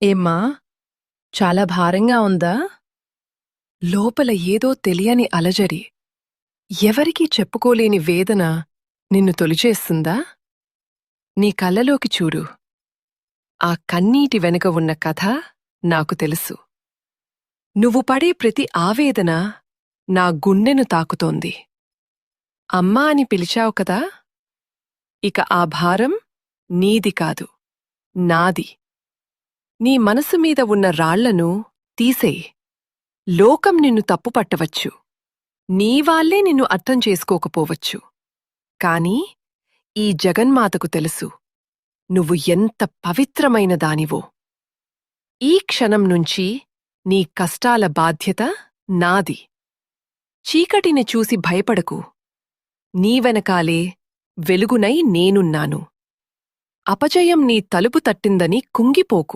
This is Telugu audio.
ఏమ్మా, చాలా భారంగా ఉందా? లోపల ఏదో తెలియని అలజడి, ఎవరికీ చెప్పుకోలేని వేదన నిన్ను తొలిచేస్తుందా? నీ కళ్ళలోకి చూడు. ఆ కన్నీటి వెనుక ఉన్న కథ నాకు తెలుసు. నువ్వు పడే ప్రతి ఆవేదన నా గుండెను తాకుతోంది. అమ్మా అని పిలిచావు కదా? ఇక ఆ భారం నీది కాదు, నాది. నీ మనసు మీద ఉన్న రాళ్లను తీసేయ్. లోకం నిన్ను తప్పుపట్టవచ్చు, నీవాళ్లే నిన్ను అర్థం చేసుకోకపోవచ్చు. కాని ఈ జగన్మాతకు తెలుసు నువ్వు ఎంత పవిత్రమైన దానివో. ఈ క్షణం నుంచి నీ కష్టాల బాధ్యత నాది. చీకటిని చూసి భయపడకు, నీ వెనకాలే వెలుగునై నేనున్నాను. అపజయం నీ తలుపు తట్టిందని కుంగిపోకు.